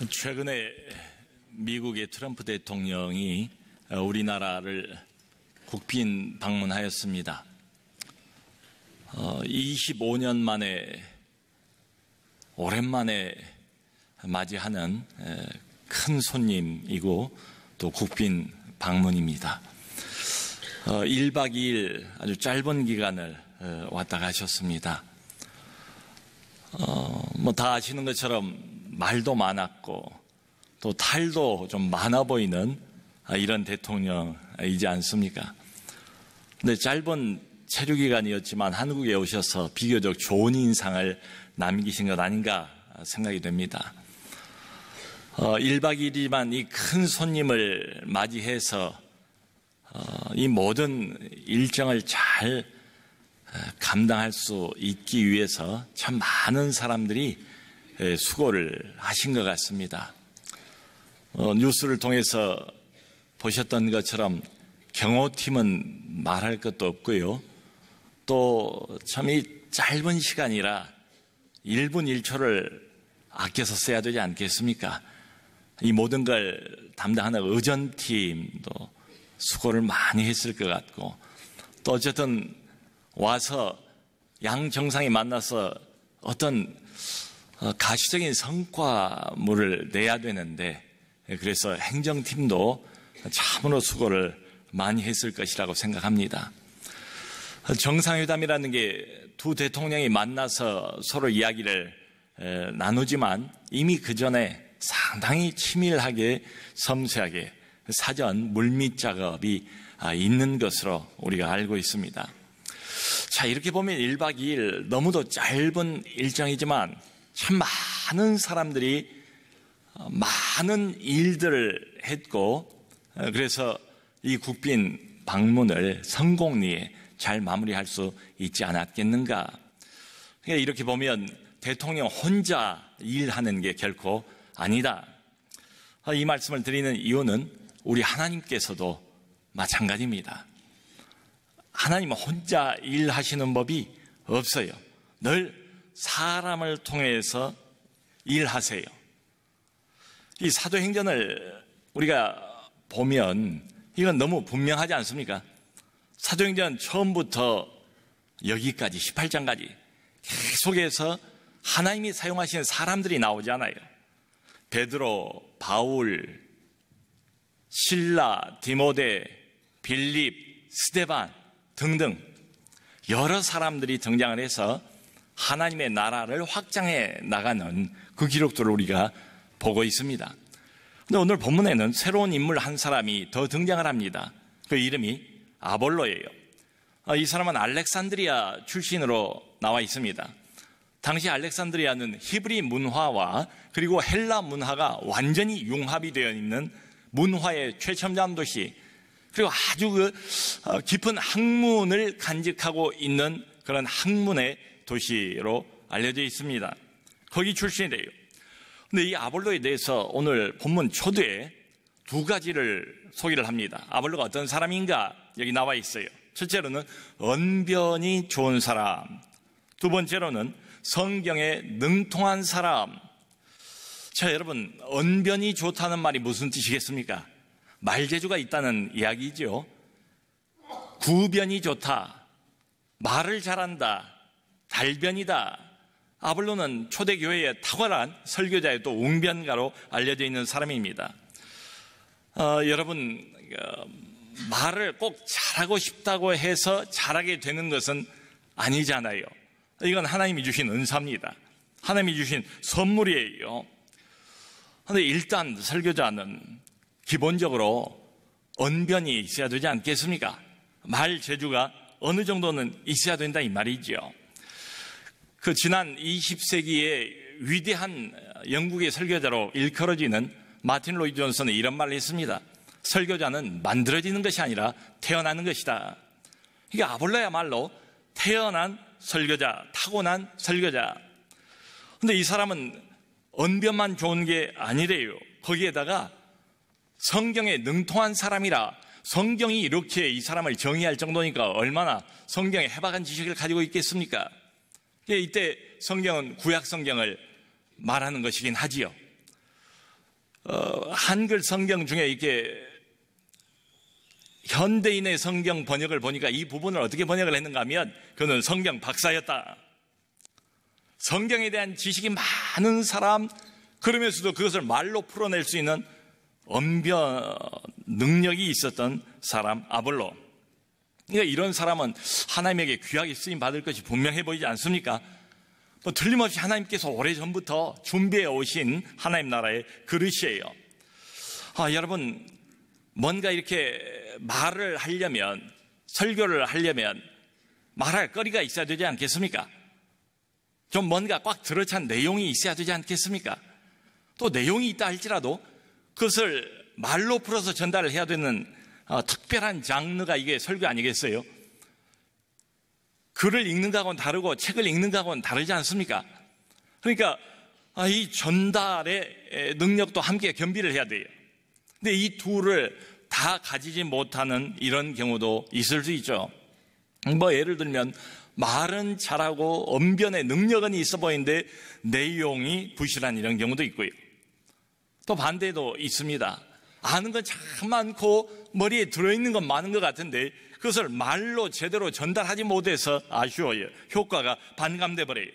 최근에 미국의 트럼프 대통령이 우리나라를 국빈 방문하였습니다. 25년 만에 오랜만에 맞이하는 큰 손님이고 또 국빈 방문입니다. 1박 2일 아주 짧은 기간을 왔다 가셨습니다. 다 아시는 것처럼 말도 많았고 또 탈도 좀 많아 보이는 이런 대통령이지 않습니까? 근데 짧은 체류 기간이었지만 한국에 오셔서 비교적 좋은 인상을 남기신 것 아닌가 생각이 됩니다. 1박 2일이지만 이 큰 손님을 맞이해서 이 모든 일정을 잘 감당할 수 있기 위해서 참 많은 사람들이 수고를 하신 것 같습니다. 뉴스를 통해서 보셨던 것처럼 경호팀은 말할 것도 없고요. 또 참 이 짧은 시간이라 1분 1초를 아껴서 써야 되지 않겠습니까? 이 모든 걸 담당하는 의전팀도 수고를 많이 했을 것 같고 또 어쨌든 와서 양 정상이 만나서 어떤 가시적인 성과물을 내야 되는데 그래서 행정팀도 참으로 수고를 많이 했을 것이라고 생각합니다. 정상회담이라는 게 두 대통령이 만나서 서로 이야기를 나누지만 이미 그 전에 상당히 치밀하게 섬세하게 사전 물밑 작업이 있는 것으로 우리가 알고 있습니다. 자, 이렇게 보면 1박 2일 너무도 짧은 일정이지만 참 많은 사람들이 많은 일들을 했고 그래서 이 국빈 방문을 성공리에 잘 마무리할 수 있지 않았겠는가. 그러니까 이렇게 보면 대통령 혼자 일하는 게 결코 아니다. 이 말씀을 드리는 이유는 우리 하나님께서도 마찬가지입니다. 하나님은 혼자 일하시는 법이 없어요. 늘 사람을 통해서 일하세요. 이 사도행전을 우리가 보면 이건 너무 분명하지 않습니까? 사도행전 처음부터 여기까지 18장까지 계속해서 하나님이 사용하시는 사람들이 나오잖아요. 베드로, 바울, 실라, 디모데, 빌립, 스데반 등등 여러 사람들이 등장을 해서 하나님의 나라를 확장해 나가는 그 기록들을 우리가 보고 있습니다. 근데 오늘 본문에는 새로운 인물 한 사람이 더 등장을 합니다. 그 이름이 아볼로예요. 이 사람은 알렉산드리아 출신으로 나와 있습니다. 당시 알렉산드리아는 히브리 문화와 그리고 헬라 문화가 완전히 융합이 되어 있는 문화의 최첨단 도시, 그리고 아주 깊은 학문을 간직하고 있는 그런 학문의 도시로 알려져 있습니다. 거기 출신이래요. 근데 이 아볼로에 대해서 오늘 본문 초두에 두 가지를 소개를 합니다. 아볼로가 어떤 사람인가 여기 나와 있어요. 첫째로는 언변이 좋은 사람, 두 번째로는 성경에 능통한 사람. 자, 여러분, 언변이 좋다는 말이 무슨 뜻이겠습니까? 말재주가 있다는 이야기죠. 구변이 좋다, 말을 잘한다, 달변이다. 아볼로는 초대교회의 탁월한 설교자의 또 웅변가로 알려져 있는 사람입니다. 여러분, 말을 꼭 잘하고 싶다고 해서 잘하게 되는 것은 아니잖아요. 이건 하나님이 주신 은사입니다. 하나님이 주신 선물이에요. 그런데 일단 설교자는 기본적으로 언변이 있어야 되지 않겠습니까? 말 재주가 어느 정도는 있어야 된다 이 말이죠. 그 지난 20세기의 위대한 영국의 설교자로 일컬어지는 마틴 로이드 존슨은 이런 말을 했습니다. 설교자는 만들어지는 것이 아니라 태어나는 것이다. 이게 아볼로야말로 태어난 설교자, 타고난 설교자. 근데 이 사람은 언변만 좋은 게 아니래요. 거기에다가 성경에 능통한 사람이라, 성경이 이렇게 이 사람을 정의할 정도니까 얼마나 성경에 해박한 지식을 가지고 있겠습니까? 이때 성경은 구약 성경을 말하는 것이긴 하지요. 한글 성경 중에 이렇게 현대인의 성경 번역을 보니까 이 부분을 어떻게 번역을 했는가 하면 그는 성경 박사였다. 성경에 대한 지식이 많은 사람, 그러면서도 그것을 말로 풀어낼 수 있는 언변 능력이 있었던 사람, 아볼로. 그러니까 이런 사람은 하나님에게 귀하게 쓰임 받을 것이 분명해 보이지 않습니까? 틀림없이 하나님께서 오래전부터 준비해 오신 하나님 나라의 그릇이에요. 여러분, 뭔가 이렇게 말을 하려면, 설교를 하려면 말할 거리가 있어야 되지 않겠습니까? 좀 뭔가 꽉 들어찬 내용이 있어야 되지 않겠습니까? 또 내용이 있다 할지라도 그것을 말로 풀어서 전달을 해야 되는 특별한 장르가 이게 설교 아니겠어요? 글을 읽는 거하고는 다르고 책을 읽는 거하고는 다르지 않습니까? 그러니까 이 전달의 능력도 함께 겸비를 해야 돼요. 근데 이 둘을 다 가지지 못하는 이런 경우도 있을 수 있죠. 예를 들면 말은 잘하고 언변의 능력은 있어 보이는데 내용이 부실한 이런 경우도 있고요. 또 반대도 있습니다. 아는 건 참 많고 머리에 들어있는 건 많은 것 같은데 그것을 말로 제대로 전달하지 못해서 아쉬워요. 효과가 반감돼 버려요.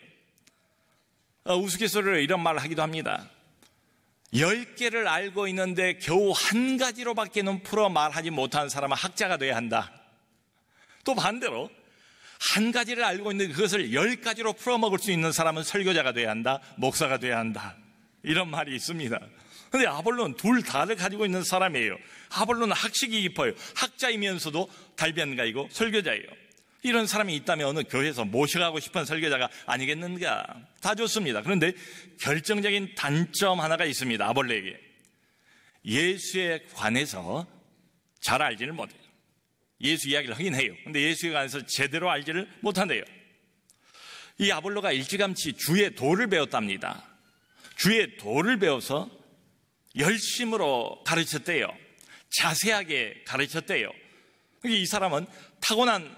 우스갯소리로 이런 말을 하기도 합니다. 10개를 알고 있는데 겨우 한 가지로밖에는 풀어 말하지 못하는 사람은 학자가 돼야 한다. 또 반대로 한 가지를 알고 있는데 그것을 10가지로 풀어먹을 수 있는 사람은 설교자가 돼야 한다. 목사가 돼야 한다. 이런 말이 있습니다. 그런데 아볼로는 둘 다를 가지고 있는 사람이에요. 아볼로는 학식이 깊어요. 학자이면서도 달변가이고 설교자예요. 이런 사람이 있다면 어느 교회에서 모셔가고 싶은 설교자가 아니겠는가? 다 좋습니다. 그런데 결정적인 단점 하나가 있습니다. 아볼로에게. 예수에 관해서 잘 알지를 못해요. 예수 이야기를 하긴 해요. 그런데 예수에 관해서 제대로 알지를 못한대요. 이 아볼로가 일찌감치 주의 도를 배웠답니다. 주의 도를 배워서 열심으로 가르쳤대요. 자세하게 가르쳤대요. 이 사람은 타고난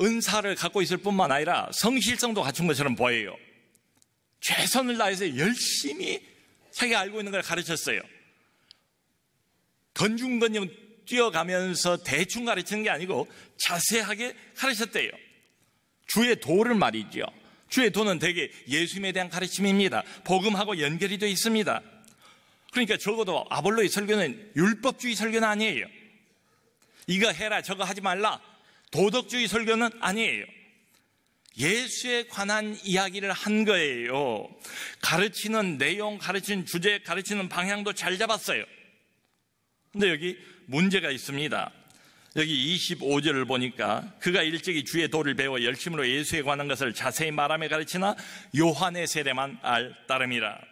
은사를 갖고 있을 뿐만 아니라 성실성도 갖춘 것처럼 보여요. 최선을 다해서 열심히 자기가 알고 있는 걸 가르쳤어요. 건중건중 뛰어가면서 대충 가르치는 게 아니고 자세하게 가르쳤대요. 주의 도를 말이죠. 주의 도는 대개 예수님에 대한 가르침입니다. 복음하고 연결이 되어 있습니다. 그러니까 적어도 아볼로의 설교는 율법주의 설교는 아니에요. 이거 해라 저거 하지 말라 도덕주의 설교는 아니에요. 예수에 관한 이야기를 한 거예요. 가르치는 내용, 가르치는 주제, 가르치는 방향도 잘 잡았어요. 근데 여기 문제가 있습니다. 여기 25절을 보니까 그가 일찍이 주의 도를 배워 열심으로 예수에 관한 것을 자세히 말하며 가르치나 요한의 세례만 알 따름이라.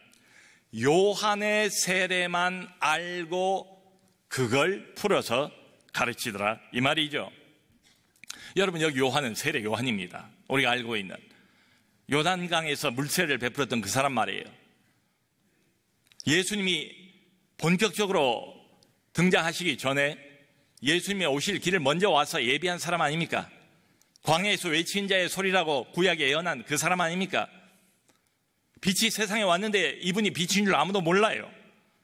요한의 세례만 알고 그걸 풀어서 가르치더라 이 말이죠. 여러분, 여기 요한은 세례 요한입니다. 우리가 알고 있는 요단강에서 물세례를 베풀었던 그 사람 말이에요. 예수님이 본격적으로 등장하시기 전에 예수님이 오실 길을 먼저 와서 예비한 사람 아닙니까? 광야에서 외친 자의 소리라고 구약에 예언한 그 사람 아닙니까? 빛이 세상에 왔는데 이분이 빛인 줄 아무도 몰라요.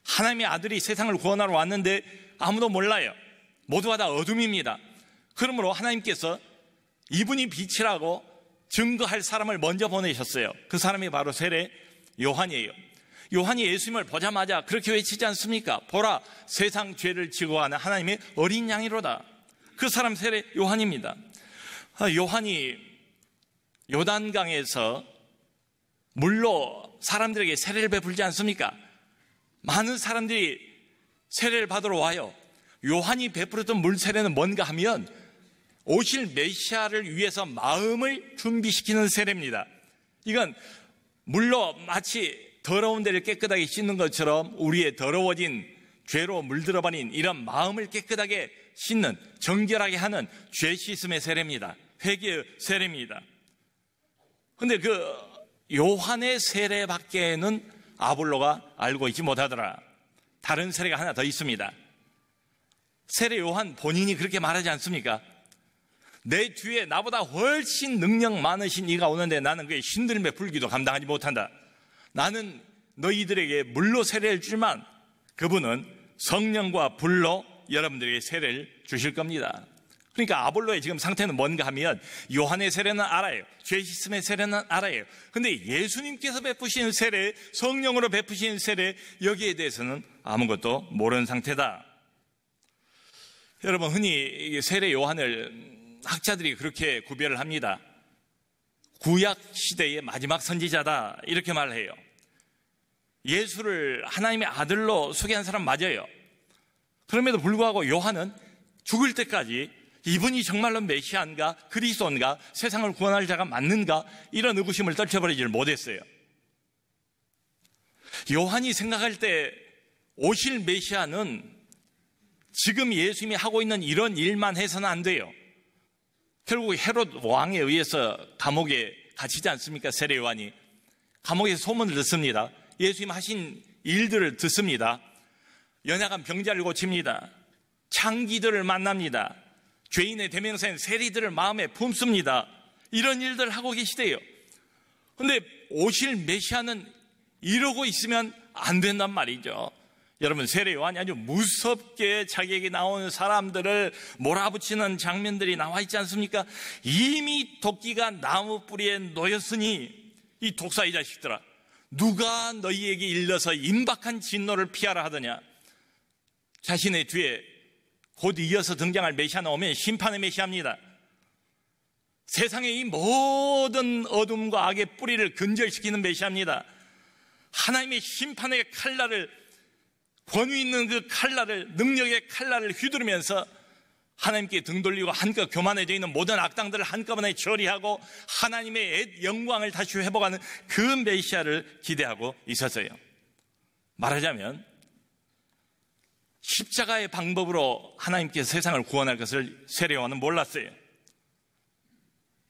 하나님의 아들이 세상을 구원하러 왔는데 아무도 몰라요. 모두가 다 어둠입니다. 그러므로 하나님께서 이분이 빛이라고 증거할 사람을 먼저 보내셨어요. 그 사람이 바로 세례 요한이에요. 요한이 예수님을 보자마자 그렇게 외치지 않습니까? 보라, 세상 죄를 지고 가는 하나님의 어린 양이로다. 그 사람 세례 요한입니다. 요한이 요단강에서 물로 사람들에게 세례를 베풀지 않습니까? 많은 사람들이 세례를 받으러 와요. 요한이 베풀었던 물 세례는 뭔가 하면 오실 메시아를 위해서 마음을 준비시키는 세례입니다. 이건 물로 마치 더러운 데를 깨끗하게 씻는 것처럼 우리의 더러워진 죄로 물들어버린 이런 마음을 깨끗하게 씻는, 정결하게 하는 죄 씻음의 세례입니다. 회개의 세례입니다. 그런데 그 요한의 세례밖에는 아볼로가 알고 있지 못하더라. 다른 세례가 하나 더 있습니다. 세례 요한 본인이 그렇게 말하지 않습니까? 내 뒤에 나보다 훨씬 능력 많으신 이가 오는데 나는 그의 신들매 불기도 감당하지 못한다. 나는 너희들에게 물로 세례를 주지만 그분은 성령과 불로 여러분들에게 세례를 주실 겁니다. 그러니까 아볼로의 지금 상태는 뭔가 하면 요한의 세례는 알아요. 죄 씻음의 세례는 알아요. 근데 예수님께서 베푸시는 세례, 성령으로 베푸시는 세례, 여기에 대해서는 아무것도 모르는 상태다. 여러분, 흔히 세례 요한을 학자들이 그렇게 구별을 합니다. 구약 시대의 마지막 선지자다, 이렇게 말해요. 예수를 하나님의 아들로 소개한 사람 맞아요. 그럼에도 불구하고 요한은 죽을 때까지 이분이 정말로 메시아인가, 그리스도인가, 세상을 구원할 자가 맞는가, 이런 의구심을 떨쳐버리지를 못했어요. 요한이 생각할 때 오실 메시아는 지금 예수님이 하고 있는 이런 일만 해서는 안 돼요. 결국 헤롯 왕에 의해서 감옥에 갇히지 않습니까? 세례 요한이 감옥에서 소문을 듣습니다. 예수님 하신 일들을 듣습니다. 연약한 병자를 고칩니다. 창기들을 만납니다. 죄인의 대명사인 세리들을 마음에 품습니다. 이런 일들을 하고 계시대요. 그런데 오실 메시아는 이러고 있으면 안 된단 말이죠. 여러분, 세례 요한이 아주 무섭게 자기에게 나오는 사람들을 몰아붙이는 장면들이 나와 있지 않습니까? 이미 도끼가 나무 뿌리에 놓였으니 이 독사의 자식들아, 누가 너희에게 일러서 임박한 진노를 피하라 하더냐. 자신의 뒤에 곧 이어서 등장할 메시아는 오면 심판의 메시아입니다. 세상의 이 모든 어둠과 악의 뿌리를 근절시키는 메시아입니다. 하나님의 심판의 칼날을, 권위 있는 그 칼날을, 능력의 칼날을 휘두르면서 하나님께 등 돌리고 한껏 교만해져 있는 모든 악당들을 한꺼번에 처리하고 하나님의 영광을 다시 회복하는 그 메시아를 기대하고 있었어요. 말하자면 십자가의 방법으로 하나님께서 세상을 구원할 것을 세례 요한은 몰랐어요.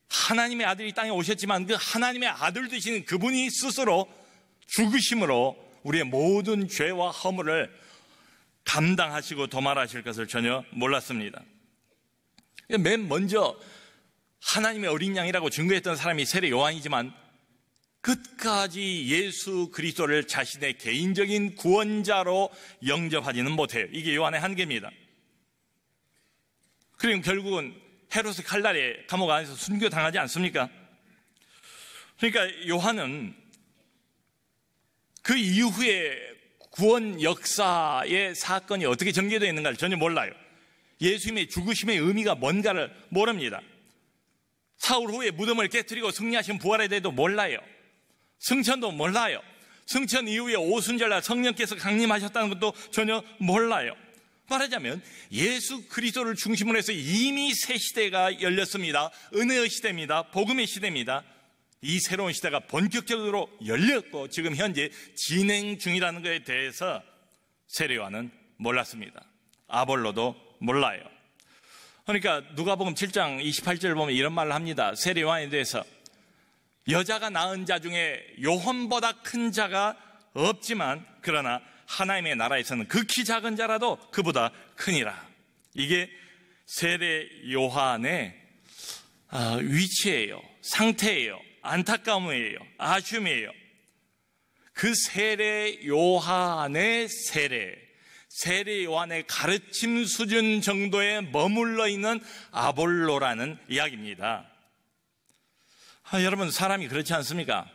하나님의 아들이 땅에 오셨지만 그 하나님의 아들 되시는 그분이 스스로 죽으심으로 우리의 모든 죄와 허물을 감당하시고 도말하실 것을 전혀 몰랐습니다. 맨 먼저 하나님의 어린 양이라고 증거했던 사람이 세례 요한이지만 끝까지 예수 그리스도를 자신의 개인적인 구원자로 영접하지는 못해요. 이게 요한의 한계입니다. 그리고 결국은 헤롯의 칼날에 감옥 안에서 순교당하지 않습니까? 그러니까 요한은 그 이후에 구원 역사의 사건이 어떻게 전개되어 있는가를 전혀 몰라요. 예수님의 죽으심의 의미가 뭔가를 모릅니다. 사흘 후에 무덤을 깨뜨리고 승리하신 부활에 대해도 몰라요. 승천도 몰라요. 승천 이후에 오순절날 성령께서 강림하셨다는 것도 전혀 몰라요. 말하자면 예수 그리스도를 중심으로 해서 이미 새 시대가 열렸습니다. 은혜의 시대입니다. 복음의 시대입니다. 이 새로운 시대가 본격적으로 열렸고 지금 현재 진행 중이라는 것에 대해서 세례 요한은 몰랐습니다. 아볼로도 몰라요. 그러니까 누가복음 7장 28절을 보면 이런 말을 합니다. 세례 요한에 대해서 여자가 낳은 자 중에 요한보다 큰 자가 없지만 그러나 하나님의 나라에서는 극히 작은 자라도 그보다 크니라. 이게 세례 요한의 위치예요. 상태예요. 안타까움이에요. 아쉬움이에요. 그 세례 요한의 세례 요한의 가르침 수준 정도에 머물러 있는 아볼로라는 이야기입니다. 여러분, 사람이 그렇지 않습니까?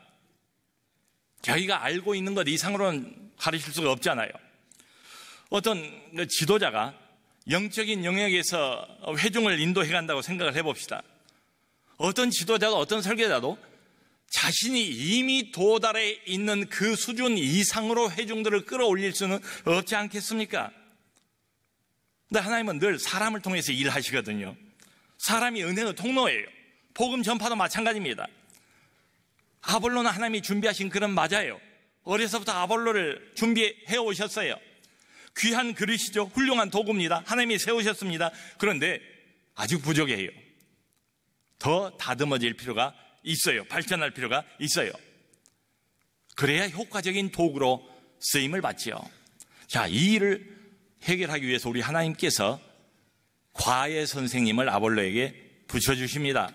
자기가 알고 있는 것 이상으로는 가르칠 수가 없잖아요. 어떤 지도자가 영적인 영역에서 회중을 인도해 간다고 생각을 해봅시다. 어떤 지도자도 어떤 설교자도 자신이 이미 도달해 있는 그 수준 이상으로 회중들을 끌어올릴 수는 없지 않겠습니까? 근데 하나님은 늘 사람을 통해서 일하시거든요. 사람이 은혜의 통로예요. 복음 전파도 마찬가지입니다. 아볼로는 하나님이 준비하신 그런 맞아요. 어려서부터 아볼로를 준비해 오셨어요. 귀한 그릇이죠. 훌륭한 도구입니다. 하나님이 세우셨습니다. 그런데 아직 부족해요. 더 다듬어질 필요가 있어요. 발전할 필요가 있어요. 그래야 효과적인 도구로 쓰임을 받지요. 자, 이 일을 해결하기 위해서 우리 하나님께서 과외 선생님을 아볼로에게 붙여주십니다.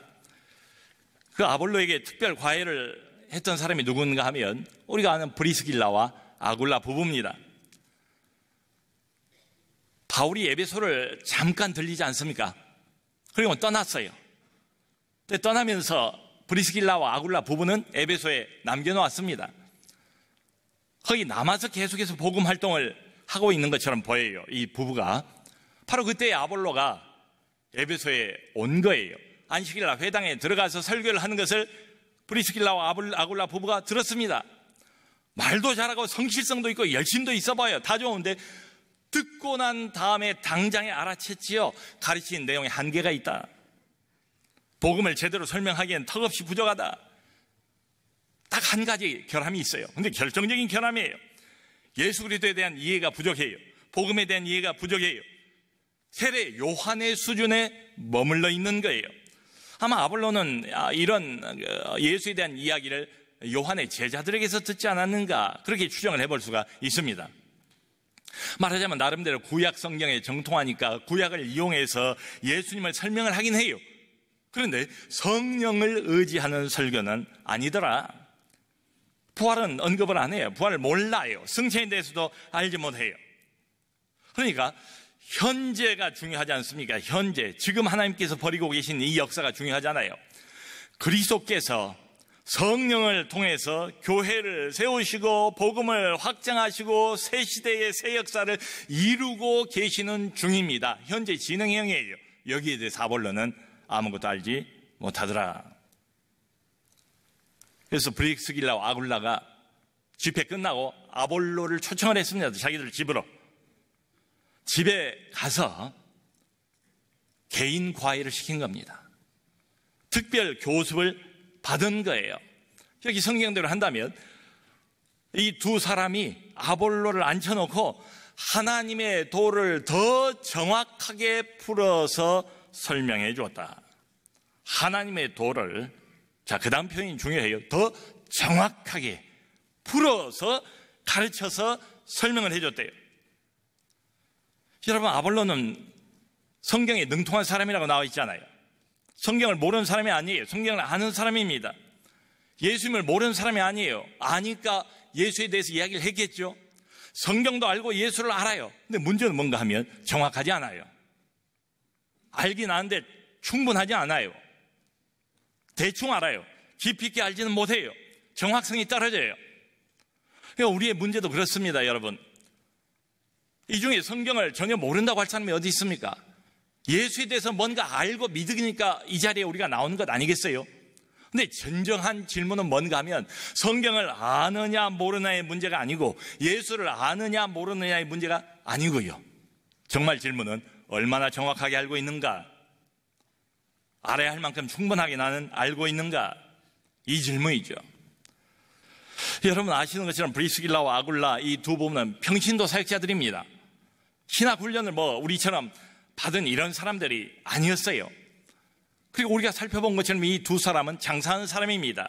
그 아볼로에게 특별 과외를 했던 사람이 누군가 하면 우리가 아는 브리스길라와 아굴라 부부입니다. 바울이 에베소를 잠깐 들리지 않습니까? 그리고 떠났어요. 근데 떠나면서 브리스길라와 아굴라 부부는 에베소에 남겨놓았습니다. 거기 남아서 계속해서 복음 활동을 하고 있는 것처럼 보여요. 이 부부가. 바로 그때 아볼로가 에베소에 온 거예요. 안식일날 회당에 들어가서 설교를 하는 것을 브리스길라와 아굴라 부부가 들었습니다. 말도 잘하고 성실성도 있고 열심도 있어 보여요. 다 좋은데 듣고 난 다음에 당장에 알아챘지요. 가르친 내용에 한계가 있다. 복음을 제대로 설명하기엔 턱없이 부족하다. 딱 한 가지 결함이 있어요. 근데 결정적인 결함이에요. 예수 그리스도에 대한 이해가 부족해요. 복음에 대한 이해가 부족해요. 세례 요한의 수준에 머물러 있는 거예요. 아마 아볼로는 이런 예수에 대한 이야기를 요한의 제자들에게서 듣지 않았는가, 그렇게 추정을 해볼 수가 있습니다. 말하자면 나름대로 구약 성경에 정통하니까 구약을 이용해서 예수님을 설명을 하긴 해요. 그런데 성령을 의지하는 설교는 아니더라. 부활은 언급을 안 해요. 부활을 몰라요. 승천에 대해서도 알지 못해요. 그러니까 현재가 중요하지 않습니까? 현재, 지금 하나님께서 벌이고 계신 이 역사가 중요하잖아요. 그리스도께서 성령을 통해서 교회를 세우시고 복음을 확장하시고 새 시대의 새 역사를 이루고 계시는 중입니다. 현재 진행형이에요. 여기에 대해서 아볼로는 아무것도 알지 못하더라. 그래서 브리스길라와 아굴라가 집회 끝나고 아볼로를 초청을 했습니다. 자기들 집으로. 집에 가서 개인 과외를 시킨 겁니다. 특별 교습을 받은 거예요. 여기 성경대로 한다면 이 두 사람이 아볼로를 앉혀놓고 하나님의 도를 더 정확하게 풀어서 설명해 주었다. 하나님의 도를, 자, 그 다음 표현이 중요해요. 더 정확하게 풀어서 가르쳐서 설명을 해줬대요. 여러분, 아볼로는 성경에 능통한 사람이라고 나와 있잖아요. 성경을 모르는 사람이 아니에요. 성경을 아는 사람입니다. 예수님을 모르는 사람이 아니에요. 아니까 예수에 대해서 이야기를 했겠죠. 성경도 알고 예수를 알아요. 근데 문제는 뭔가 하면 정확하지 않아요. 알긴 아는데 충분하지 않아요. 대충 알아요. 깊이 있게 알지는 못해요. 정확성이 떨어져요. 그러니까 우리의 문제도 그렇습니다, 여러분. 이 중에 성경을 전혀 모른다고 할 사람이 어디 있습니까? 예수에 대해서 뭔가 알고 믿으니까 이 자리에 우리가 나오는 것 아니겠어요? 근데 진정한 질문은 뭔가 하면 성경을 아느냐 모르느냐의 문제가 아니고 예수를 아느냐 모르느냐의 문제가 아니고요. 정말 질문은 얼마나 정확하게 알고 있는가? 알아야 할 만큼 충분하게 나는 알고 있는가? 이 질문이죠. 여러분 아시는 것처럼 브리스길라와 아굴라 이 두 부부는 평신도 사역자들입니다. 신학 훈련을 우리처럼 받은 이런 사람들이 아니었어요. 그리고 우리가 살펴본 것처럼 이 두 사람은 장사하는 사람입니다.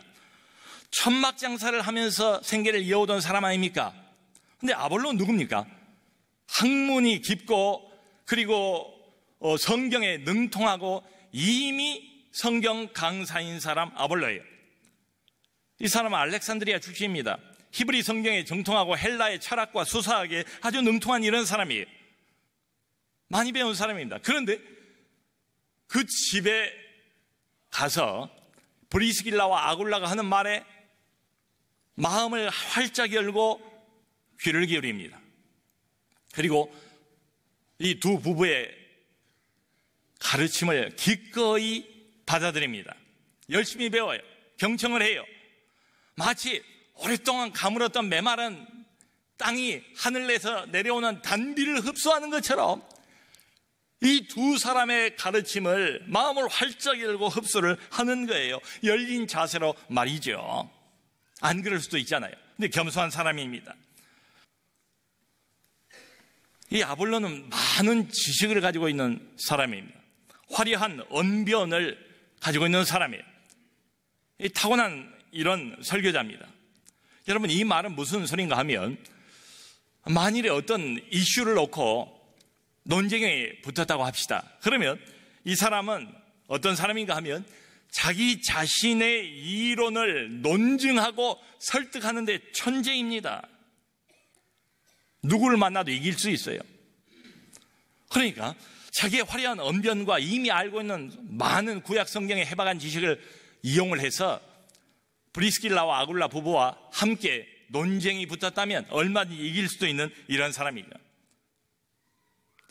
천막 장사를 하면서 생계를 이어오던 사람 아닙니까? 근데 아볼로는 누굽니까? 학문이 깊고 그리고 성경에 능통하고 이미 성경 강사인 사람 아볼로예요. 이 사람은 알렉산드리아 출신입니다. 히브리 성경에 정통하고 헬라의 철학과 수사학에 아주 능통한 이런 사람이에요. 많이 배운 사람입니다. 그런데 그 집에 가서 브리스길라와 아굴라가 하는 말에 마음을 활짝 열고 귀를 기울입니다. 그리고 이 두 부부의 가르침을 기꺼이 받아들입니다. 열심히 배워요. 경청을 해요. 마치 오랫동안 가물었던 메마른 땅이 하늘에서 내려오는 단비를 흡수하는 것처럼 이 두 사람의 가르침을 마음을 활짝 열고 흡수를 하는 거예요. 열린 자세로 말이죠. 안 그럴 수도 있잖아요. 근데 겸손한 사람입니다. 이 아볼로는 많은 지식을 가지고 있는 사람입니다. 화려한 언변을 가지고 있는 사람이에요. 이 타고난 이런 설교자입니다. 여러분 이 말은 무슨 소린가 하면 만일에 어떤 이슈를 놓고 논쟁에 붙었다고 합시다. 그러면 이 사람은 어떤 사람인가 하면 자기 자신의 이론을 논증하고 설득하는 데 천재입니다. 누구를 만나도 이길 수 있어요. 그러니까 자기의 화려한 언변과 이미 알고 있는 많은 구약 성경의 해박한 지식을 이용을 해서 브리스길라와 아굴라 부부와 함께 논쟁이 붙었다면 얼마든지 이길 수도 있는 이런 사람이죠.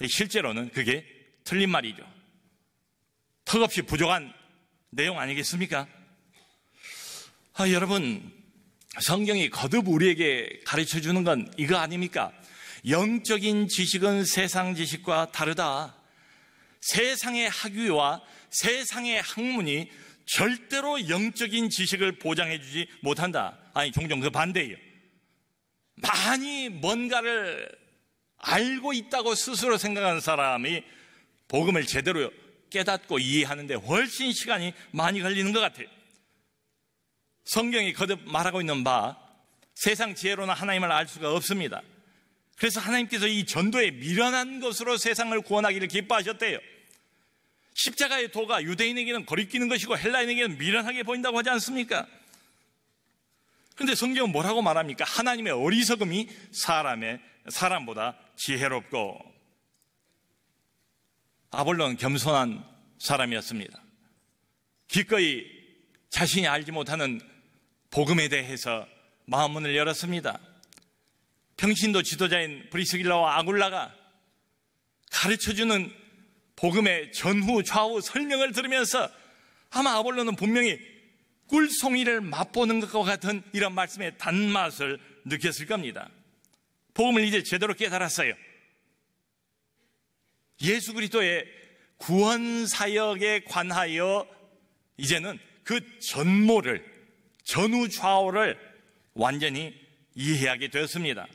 실제로는 그게 틀린 말이죠. 턱없이 부족한 내용 아니겠습니까? 여러분, 성경이 거듭 우리에게 가르쳐 주는 건 이거 아닙니까? 영적인 지식은 세상 지식과 다르다. 세상의 학위와 세상의 학문이 절대로 영적인 지식을 보장해 주지 못한다. 아니, 종종 그 반대예요. 많이 뭔가를 알고 있다고 스스로 생각하는 사람이 복음을 제대로 깨닫고 이해하는데 훨씬 시간이 많이 걸리는 것 같아요. 성경이 거듭 말하고 있는 바 세상 지혜로는 하나님을 알 수가 없습니다. 그래서 하나님께서 이 전도에 미련한 것으로 세상을 구원하기를 기뻐하셨대요. 십자가의 도가 유대인에게는 거리끼는 것이고 헬라인에게는 미련하게 보인다고 하지 않습니까? 그런데 성경은 뭐라고 말합니까? 하나님의 어리석음이 사람보다 지혜롭고. 아볼로는 겸손한 사람이었습니다. 기꺼이 자신이 알지 못하는 복음에 대해서 마음문을 열었습니다. 평신도 지도자인 브리스길라와 아굴라가 가르쳐주는 복음의 전후 좌우 설명을 들으면서 아마 아볼로는 분명히 꿀송이를 맛보는 것과 같은 이런 말씀의 단맛을 느꼈을 겁니다. 복음을 이제 제대로 깨달았어요. 예수 그리스도의 구원 사역에 관하여 이제는 그 전모를, 전후 좌우를 완전히 이해하게 되었습니다.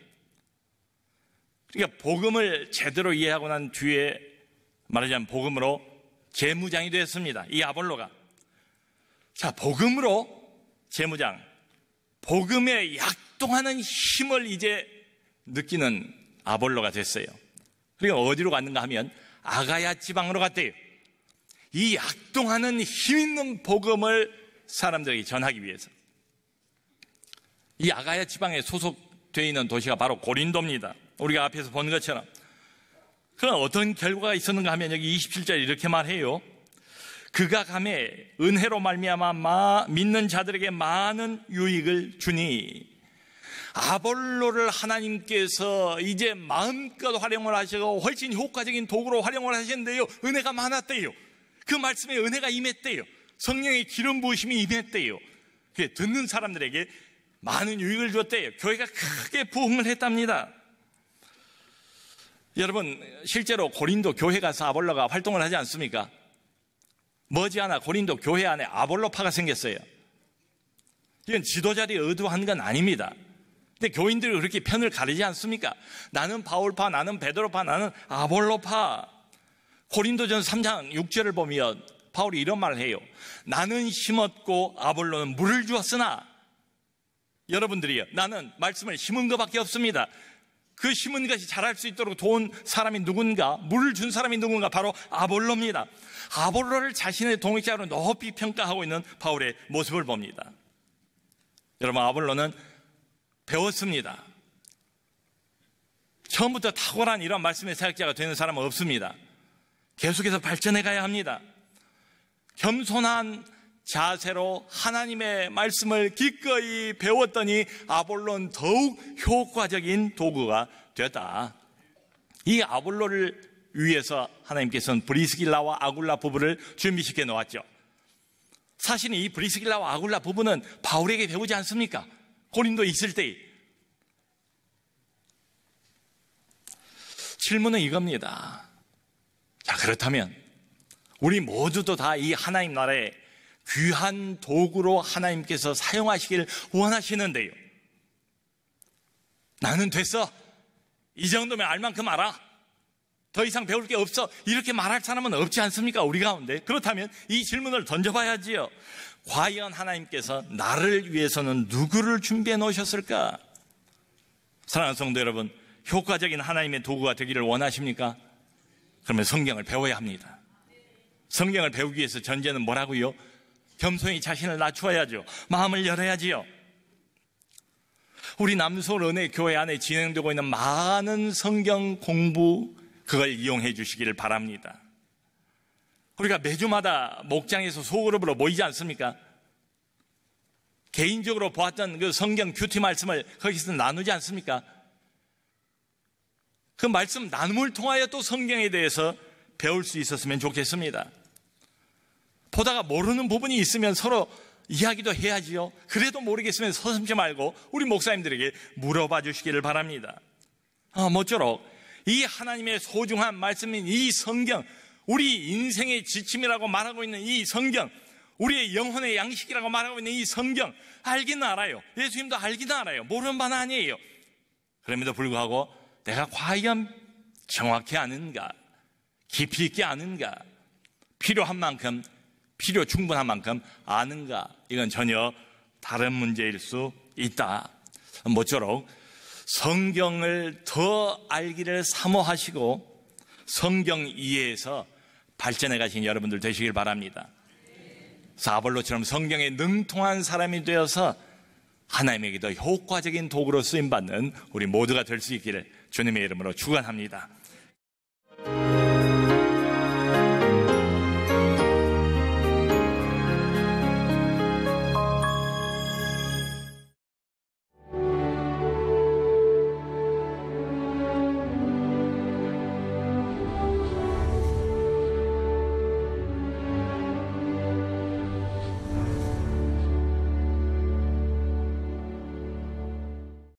그러니까 복음을 제대로 이해하고 난 뒤에 말하자면 복음으로 재무장이 되었습니다. 이 아볼로가. 자, 복음으로 재무장, 복음에 약동하는 힘을 이제 느끼는 아볼로가 됐어요. 그러니까 어디로 갔는가 하면 아가야 지방으로 갔대요. 이 약동하는 힘 있는 복음을 사람들에게 전하기 위해서. 이 아가야 지방에 소속되어 있는 도시가 바로 고린도입니다. 우리가 앞에서 본 것처럼. 그럼 어떤 결과가 있었는가 하면 여기 27절 이렇게 말해요. 그가 감에 은혜로 말미암아 믿는 자들에게 많은 유익을 주니. 아볼로를 하나님께서 이제 마음껏 활용을 하시고 훨씬 효과적인 도구로 활용을 하셨는데요, 은혜가 많았대요. 그 말씀에 은혜가 임했대요. 성령의 기름 부으심이 임했대요. 듣는 사람들에게 많은 유익을 줬대요. 교회가 크게 부흥을 했답니다. 여러분, 실제로 고린도 교회 가서 아볼로가 활동을 하지 않습니까? 머지않아 고린도 교회 안에 아볼로파가 생겼어요. 이건 지도자들이 의도한 건 아닙니다. 근데 교인들이 그렇게 편을 가리지 않습니까? 나는 바울파, 나는 베드로파, 나는 아볼로파. 고린도전 3장 6절을 보면 바울이 이런 말을 해요. 나는 심었고 아볼로는 물을 주었으나. 여러분들이요, 나는 말씀을 심은 것밖에 없습니다. 그 심은 것이 자랄 수 있도록 도운 사람이 누군가, 물을 준 사람이 누군가, 바로 아볼로입니다. 아볼로를 자신의 동역자로 높이 평가하고 있는 바울의 모습을 봅니다. 여러분, 아볼로는 배웠습니다. 처음부터 탁월한 이런 말씀의 사역자가 되는 사람은 없습니다. 계속해서 발전해 가야 합니다. 겸손한 자세로 하나님의 말씀을 기꺼이 배웠더니 아볼로는 더욱 효과적인 도구가 되었다. 이 아볼로를 위해서 하나님께서는 브리스길라와 아굴라 부부를 준비시켜 놓았죠. 사실 이 브리스길라와 아굴라 부부는 바울에게 배우지 않습니까? 고린도에 있을 때. 질문은 이겁니다. 자, 그렇다면 우리 모두도 다 이 하나님 나라의 귀한 도구로 하나님께서 사용하시길 원하시는데요, 나는 됐어, 이 정도면 알 만큼 알아, 더 이상 배울 게 없어, 이렇게 말할 사람은 없지 않습니까? 우리 가운데. 그렇다면 이 질문을 던져봐야지요. 과연 하나님께서 나를 위해서는 누구를 준비해 놓으셨을까? 사랑하는 성도 여러분, 효과적인 하나님의 도구가 되기를 원하십니까? 그러면 성경을 배워야 합니다. 성경을 배우기 위해서 전제는 뭐라고요? 겸손히 자신을 낮추어야죠. 마음을 열어야지요. 우리 남서울 은혜 교회 안에 진행되고 있는 많은 성경 공부, 그걸 이용해 주시기를 바랍니다. 우리가 매주마다 목장에서 소그룹으로 모이지 않습니까? 개인적으로 보았던 그 성경 큐티 말씀을 거기서 나누지 않습니까? 그 말씀 나눔을 통하여 또 성경에 대해서 배울 수 있었으면 좋겠습니다. 보다가 모르는 부분이 있으면 서로 이야기도 해야지요. 그래도 모르겠으면 서슴지 말고 우리 목사님들에게 물어봐 주시기를 바랍니다. 모쪼록 이 하나님의 소중한 말씀인 이 성경, 우리 인생의 지침이라고 말하고 있는 이 성경, 우리의 영혼의 양식이라고 말하고 있는 이 성경 알기는 알아요. 예수님도 알기는 알아요. 모르는 바는 아니에요. 그럼에도 불구하고 내가 과연 정확히 아는가, 깊이 있게 아는가, 필요한 만큼, 필요 충분한 만큼 아는가, 이건 전혀 다른 문제일 수 있다. 모쪼록 성경을 더 알기를 사모하시고 성경 이해에서 발전해 가신 여러분들 되시길 바랍니다. 사볼로처럼 성경에 능통한 사람이 되어서 하나님에게도 효과적인 도구로 쓰임받는 우리 모두가 될 수 있기를 주님의 이름으로 축원합니다.